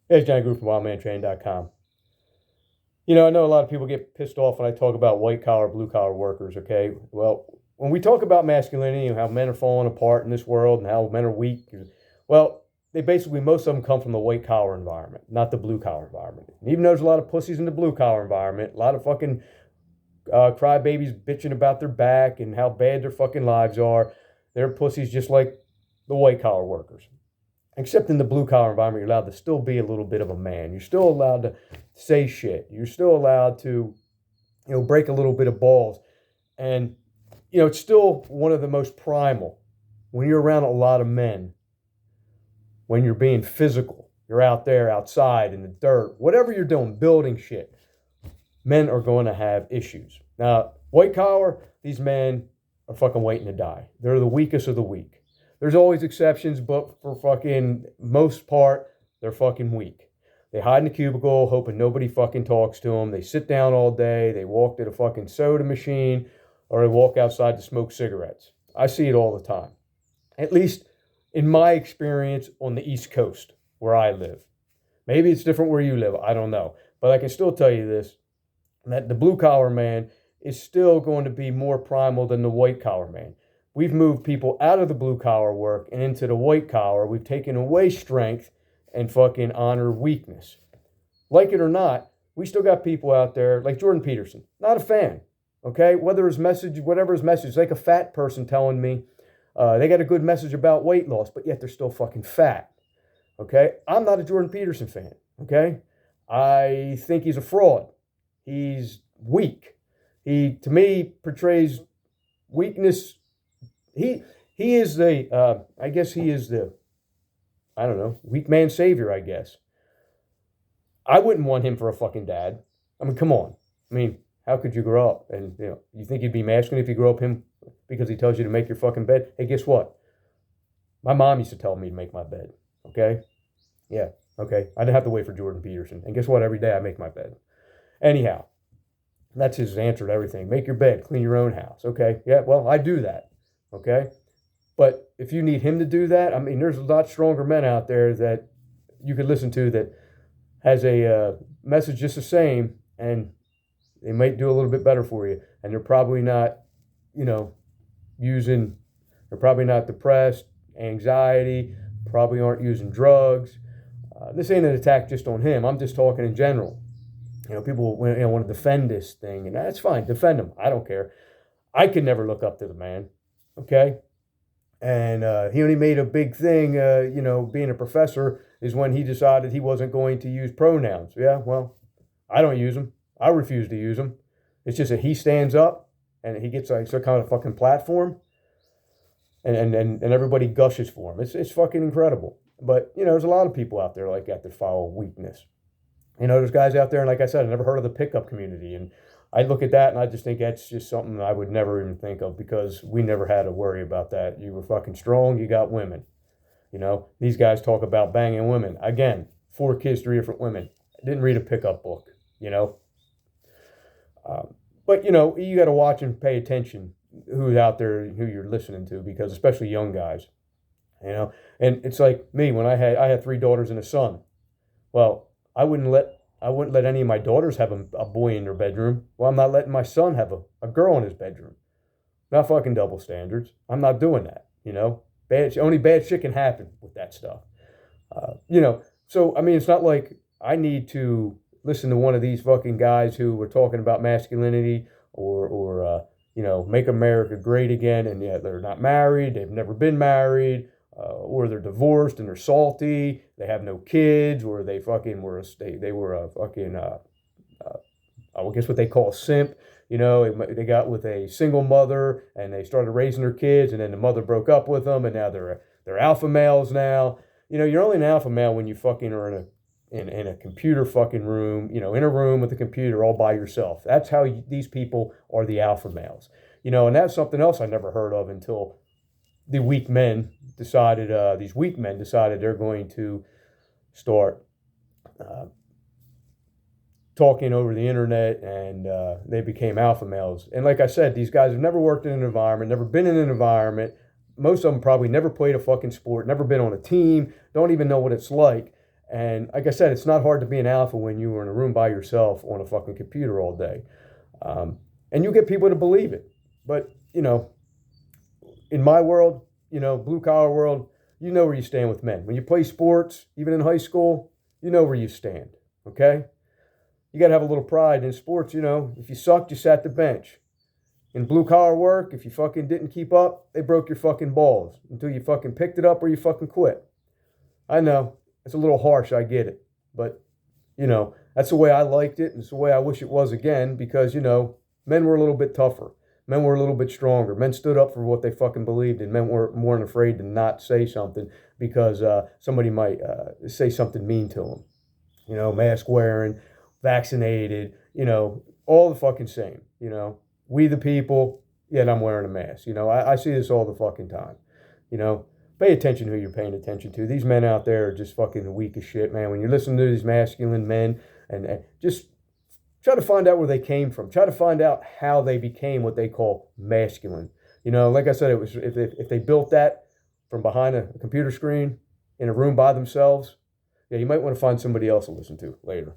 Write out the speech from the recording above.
Hey, it's Johnny Grube from WildManTrain.com. I know a lot of people get pissed off when I talk about white collar, blue collar workers, okay? Well, when we talk about masculinity and how men are falling apart in this world and how men are weak, well, they basically, most of them come from the white collar environment, not the blue collar environment. And even though there's a lot of pussies in the blue collar environment, a lot of fucking crybabies bitching about their back and how bad their fucking lives are, they're pussies just like the white collar workers. Except in the blue collar environment, you're allowed to still be a little bit of a man. You're still allowed to say shit. You're still allowed to, break a little bit of balls. And, it's still one of the most primal. When you're around a lot of men, when you're being physical, you're out there outside in the dirt, whatever you're doing, building shit, men are going to have issues. Now, white collar, these men are fucking waiting to die. They're the weakest of the weak. There's always exceptions, but for fucking most part, they're fucking weak. They hide in a cubicle, hoping nobody fucking talks to them. They sit down all day. They walk to the fucking soda machine, or they walk outside to smoke cigarettes. I see it all the time. At least in my experience on the East Coast, where I live. Maybe it's different where you live. I don't know. But I can still tell you this, that the blue collar man is still going to be more primal than the white collar man. We've moved people out of the blue collar work and into the white collar. We've taken away strength and fucking honor weakness. Like it or not, we still got people out there like Jordan Peterson. Not a fan. Okay, whether his message, whatever his message, like a fat person telling me they got a good message about weight loss, but yet they're still fucking fat. Okay, I'm not a Jordan Peterson fan. Okay, I think he's a fraud. He's weak. He, to me, portrays weakness. He is the I guess he is the, I don't know, weak man savior, I guess. I wouldn't want him for a fucking dad. I mean, come on. I mean, how could you grow up and you think you'd be masculine if you grow up him because he tells you to make your fucking bed? Hey, guess what? My mom used to tell me to make my bed. Okay? Yeah. Okay. I didn't have to wait for Jordan Peterson. And guess what? Every day I make my bed. Anyhow, that's his answer to everything. Make your bed, clean your own house. Okay. Yeah, well, I do that. Okay. But if you need him to do that, I mean, there's a lot stronger men out there that you could listen to that has a message just the same, and they might do a little bit better for you. And they're probably not, you know, using, they're probably not depressed, anxiety, probably aren't using drugs. This ain't an attack just on him. I'm just talking in general. People want to defend this thing, and that's fine. Defend him. I don't care. I could never look up to the man. Okay. And he only made a big thing, being a professor is when he decided he wasn't going to use pronouns. Yeah, well, I don't use them. I refuse to use them. It's just that he stands up and he gets like some kind of fucking platform, and everybody gushes for him. It's fucking incredible. But there's a lot of people out there like that that follow weakness. There's guys out there, and like I said, I never heard of the pickup community, and I look at that and I just think that's just something I would never even think of because we never had to worry about that. You were fucking strong, you got women. These guys talk about banging women. Again, 4 kids, 3 different women. I didn't read a pickup book, you know. But you got to watch and pay attention who's out there, who you're listening to, because especially young guys, And it's like me when I had 3 daughters and a son. Well, I wouldn't let any of my daughters have a boy in their bedroom. Well, I'm not letting my son have a girl in his bedroom. Not fucking double standards. I'm not doing that. Only bad shit can happen with that stuff. So I mean, it's not like I need to listen to one of these fucking guys who were talking about masculinity or make America great again, and yet they're not married, they've never been married, or they're divorced and they're salty, they have no kids, or they fucking were they were a fucking I guess what they call a simp. They got with a single mother and they started raising their kids, and then the mother broke up with them, and now they're alpha males now. You're only an alpha male when you fucking are in a computer fucking room, in a room with a computer all by yourself. That's how these people are the alpha males. And that's something else I never heard of until the weak men decided, these weak men decided they're going to start talking over the internet, and they became alpha males. And like I said, these guys have never worked in an environment, never been in an environment. Most of them probably never played a fucking sport, never been on a team, don't even know what it's like. And like I said, it's not hard to be an alpha when you are in a room by yourself on a fucking computer all day. And you get people to believe it. But, in my world, blue collar world, you know where you stand with men. When you play sports, even in high school, you know where you stand. Okay? You got to have a little pride in sports. If you sucked, you sat the bench. In blue collar work, if you fucking didn't keep up, they broke your fucking balls until you fucking picked it up or you fucking quit. I know it's a little harsh, I get it, but that's the way I liked it, and it's the way I wish it was again, because men were a little bit tougher, men were a little bit stronger, men stood up for what they fucking believed, and men weren't afraid to not say something because somebody might say something mean to them. Mask wearing, vaccinated, all the fucking same. We the people, yet I'm wearing a mask. I see this all the fucking time. Pay attention to who you're paying attention to. These men out there are just fucking weak as shit, man. When you're listening to these masculine men, and just try to find out where they came from. Try to find out how they became what they call masculine. Like I said, it was if they built that from behind a computer screen in a room by themselves, yeah, you might want to find somebody else to listen to later.